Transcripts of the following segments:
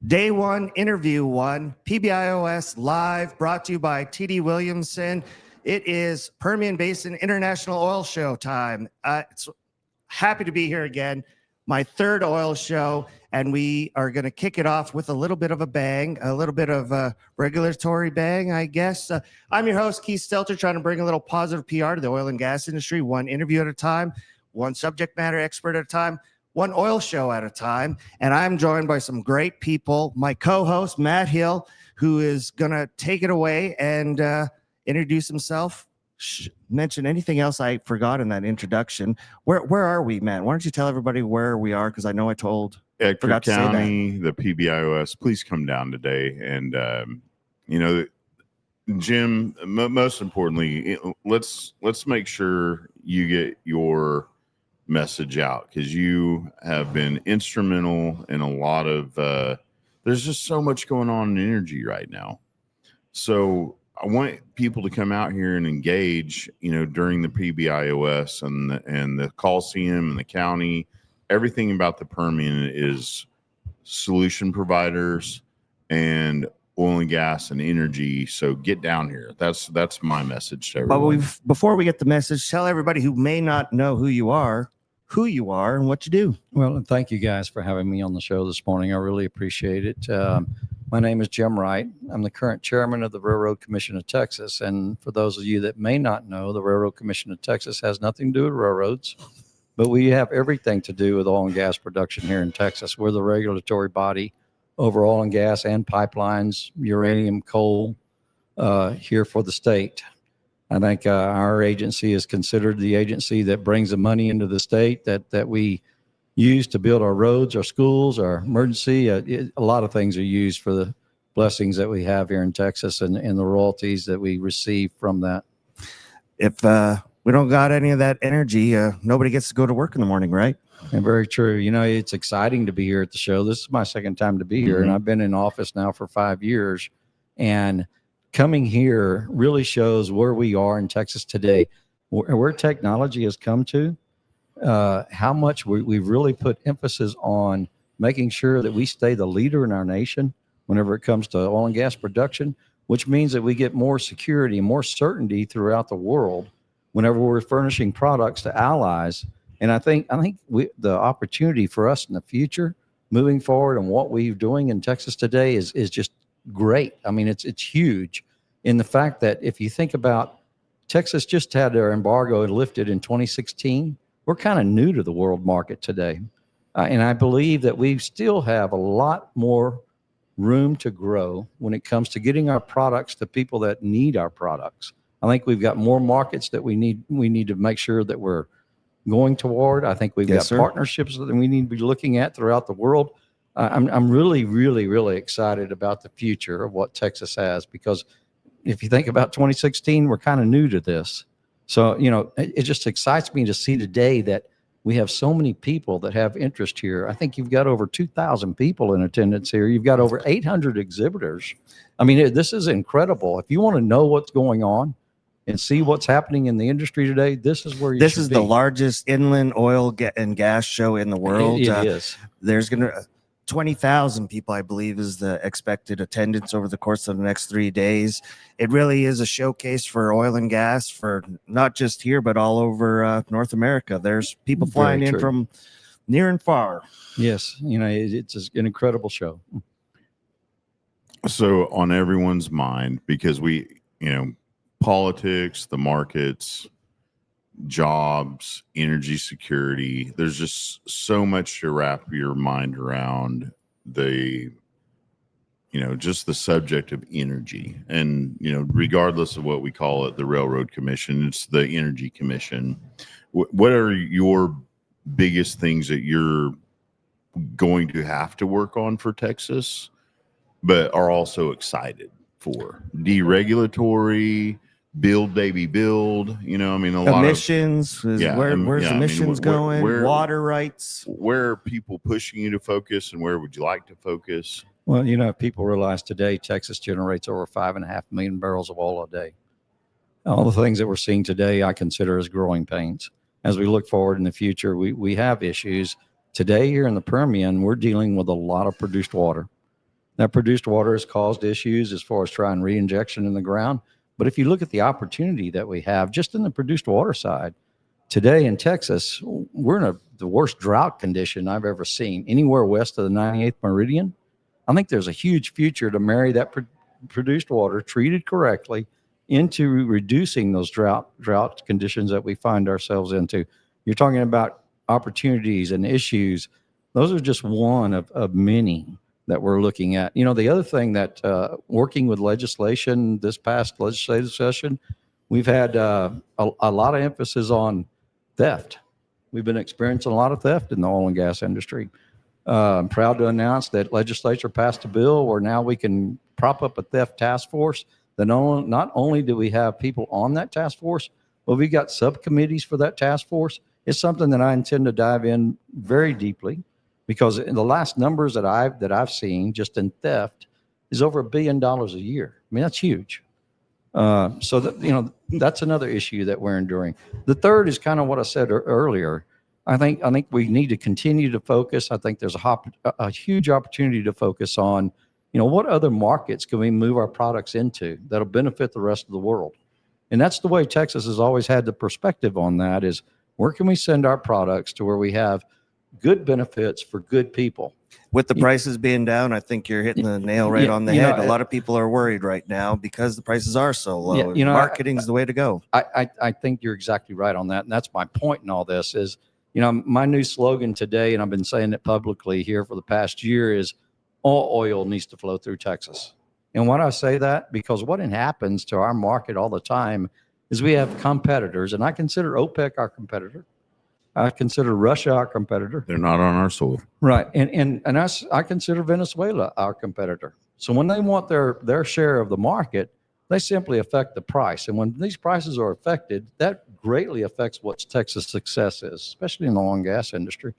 Day one, interview one, PBIOS live, brought to you by TD Williamson. It is Permian Basin International Oil Show time. It's happy to be here again. My third oil show, and we are going to kick it off with a little bit of a bang, a little bit of a regulatory bang, I guess. I'm your host, Kieth Stelter, trying to bring a little positive PR to the oil and gas industry, one interview at a time, one subject matter expert at a time, one oil show at a time. And I'm joined by some great people. My co-host, Matt Hill, who is going to take it away and introduce himself. Mention anything else I forgot in that introduction. Where are we, Matt? Why don't you tell everybody where we are? Because I know I Ector County, the PBIOS. Please come down today. And, Jim, most importantly, let's make sure you get your message out, because you have been instrumental in a lot of there's just so much going on in energy right now. So I want people to come out here and engage, during the PBIOS and the Coliseum and the county. Everything about the Permian is solution providers and oil and gas and energy. So get down here. That's my message to everyone. But before we get the message, tell everybody who may not know who you are and what you do. Well, thank you guys for having me on the show this morning. I really appreciate it. My name is Jim Wright. I'm the current chairman of the Railroad Commission of Texas. And for those of you that may not know, the Railroad Commission of Texas has nothing to do with railroads, but we have everything to do with oil and gas production here in Texas. We're the regulatory body over oil and gas and pipelines, uranium, coal here for the state. I think our agency is considered the agency that brings the money into the state that we use to build our roads, our schools, our emergency. A lot of things are used for the blessings that we have here in Texas and the royalties that we receive from that. If we don't got any of that energy, nobody gets to go to work in the morning, right? And very true. It's exciting to be here at the show. This is my second time to be here, and I've been in office now for 5 years. And coming here really shows where we are in Texas today, where technology has come to. How much we've really put emphasis on making sure that we stay the leader in our nation whenever it comes to oil and gas production, which means that we get more security and more certainty throughout the world whenever we're furnishing products to allies. And I think the opportunity for us in the future, moving forward, and what we're doing in Texas today is just great. I mean, it's huge in the fact that if you think about Texas just had their embargo lifted in 2016. We're kind of new to the world market today. And I believe that we still have a lot more room to grow when it comes to getting our products to people that need our products. I think we've got more markets that we need to make sure that we're going toward. I think we've got partnerships that we need to be looking at throughout the world. I'm really, really, really excited about the future of what Texas has, because if you think about 2016, we're kind of new to this. So, it just excites me to see today that we have so many people that have interest here. I think you've got over 2,000 people in attendance here. You've got over 800 exhibitors. I mean, this is incredible. If you want to know what's going on and see what's happening in the industry today, this is where you should be. This is the largest inland oil and gas show in the world. It is. There's going to 20,000 people, I believe, is the expected attendance over the course of the next 3 days. It really is a showcase for oil and gas, for not just here, but all over North America. There's people flying in from near and far. Yes. It's an incredible show. So on everyone's mind, because politics, the markets, jobs, energy security, there's just so much to wrap your mind around just the subject of energy. And regardless of what we call it, the Railroad Commission, it's the Energy Commission. What are your biggest things that you're going to have to work on for Texas, but are also excited for? Deregulatory, build, baby, build. A lot emissions. Where's emissions going? Water rights. Where are people pushing you to focus, and where would you like to focus? Well, if people realize today Texas generates over 5.5 million barrels of oil a day. All the things that we're seeing today, I consider as growing pains. As we look forward in the future, we have issues. Today here in the Permian, we're dealing with a lot of produced water. That produced water has caused issues as far as trying reinjection in the ground. But if you look at the opportunity that we have just in the produced water side, today in Texas, we're in the worst drought condition I've ever seen anywhere west of the 98th meridian. I think there's a huge future to marry that produced water treated correctly into reducing those drought conditions that we find ourselves into. You're talking about opportunities and issues. Those are just one of many that we're looking at. The other thing that working with legislation this past legislative session, we've had a lot of emphasis on theft. We've been experiencing a lot of theft in the oil and gas industry. I'm proud to announce that legislature passed a bill where now we can prop up a theft task force. Not only do we have people on that task force, but we've got subcommittees for that task force. It's something that I intend to dive in very deeply, because in the last numbers that I've seen just in theft is over $1 billion a year. I mean, that's huge. So that, that's another issue that we're enduring. The third is kind of what I said earlier. I think we need to continue to focus. I think there's a huge opportunity to focus on, what other markets can we move our products into that'll benefit the rest of the world? And that's the way Texas has always had the perspective on that, is where can we send our products to where we have good benefits for good people? With the prices being down, I think you're hitting the nail right on the head. A lot of people are worried right now because the prices are so low. Marketing's the way to go. I think you're exactly right on that. And that's my point in all this is, my new slogan today, and I've been saying it publicly here for the past year, is all oil needs to flow through Texas. And why do I say that? Because what happens to our market all the time is we have competitors, and I consider OPEC our competitor. I consider Russia our competitor. They're not on our soil. Right. And I consider Venezuela our competitor. So when they want their share of the market, they simply affect the price. And when these prices are affected, that greatly affects what Texas' success is, especially in the oil and gas industry.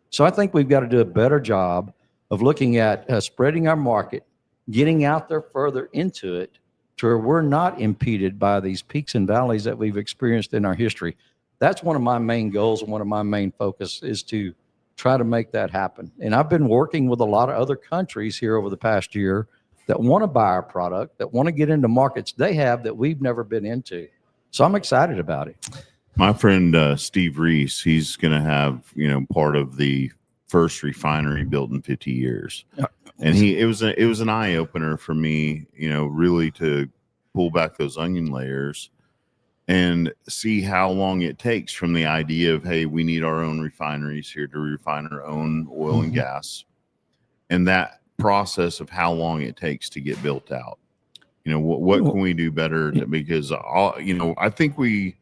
So I think we've got to do a better job of looking at spreading our market, getting out there further into it to where we're not impeded by these peaks and valleys that we've experienced in our history. That's one of my main goals, and one of my main focus is to try to make that happen. And I've been working with a lot of other countries here over the past year that want to buy our product, that want to get into markets they have that we've never been into. So I'm excited about it. My friend Steve Reese, he's going to have part of the first refinery built in 50 years, and it was an eye opener for me, really to pull back those onion layers and see how long it takes from the idea of, hey, we need our own refineries here to refine our own oil and gas, and that process of how long it takes to get built out. What can we do better because I think we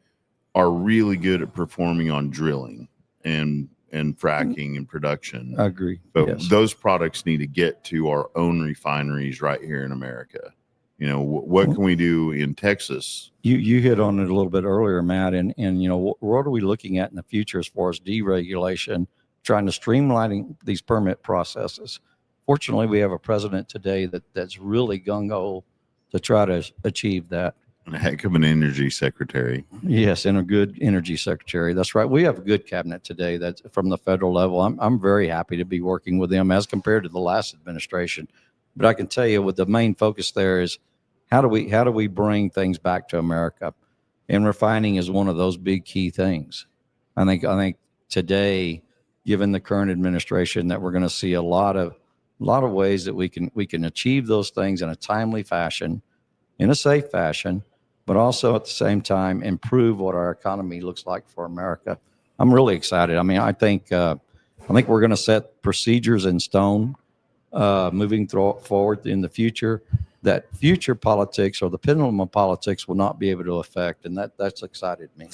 are really good at performing on drilling and fracking and production. I agree. But yes. Those products need to get to our own refineries right here in America. What can we do in Texas? You hit on it a little bit earlier, Matt, and what are we looking at in the future as far as deregulation, trying to streamline these permit processes? Fortunately, we have a president today that's really gung-ho to try to achieve that. And a heck of an energy secretary. Yes, and a good energy secretary. That's right. We have a good cabinet today that's from the federal level. I'm very happy to be working with them as compared to the last administration. But I can tell you, with the main focus there is how do we bring things back to America? And refining is one of those big key things. I think today, given the current administration, that we're going to see a lot of ways that we can achieve those things in a timely fashion, in a safe fashion, but also at the same time improve what our economy looks like for America. I'm really excited. I mean, I think we're going to set procedures in stone moving forward in the future that future politics or the pendulum of politics will not be able to affect, and that's excited me.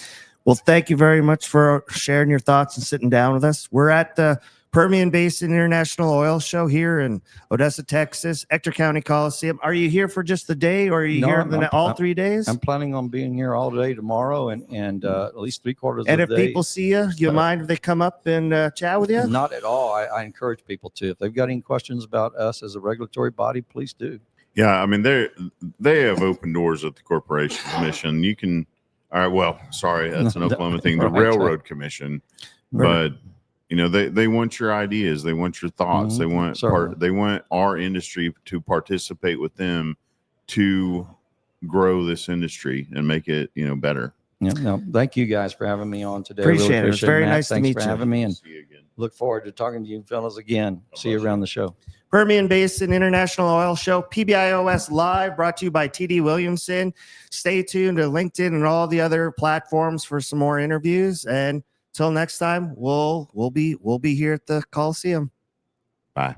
Well, thank you very much for sharing your thoughts and sitting down with us. We're at the Permian Basin International Oil Show here in Odessa, Texas, Ector County Coliseum. Are you here for just the day, or are you here all 3 days? I'm planning on being here all day tomorrow and at least 3/4 of the day. And if people see you, you mind if they come up and chat with you? Not at all. I encourage people to. If they've got any questions about us as a regulatory body, please do. Yeah, I mean, they have open doors at the Corporation Commission. You can, all right, well, sorry, that's an Oklahoma thing, the Right. Railroad Commission, but you know, they want your ideas, they want your thoughts, they want Certainly. they want our industry to participate with them to grow this industry and make it, you know, better. Yeah, no, thank you guys for having me on today. Appreciate it. It's very Matt. nice to Thanks meet for you. having me, and See you again. look forward to talking to you fellas again. See you around the show. Permian Basin International Oil Show, PBIOS Live, brought to you by TD Williamson. Stay tuned to LinkedIn and all the other platforms for some more interviews. And till next time, we'll be here at the Coliseum. Bye.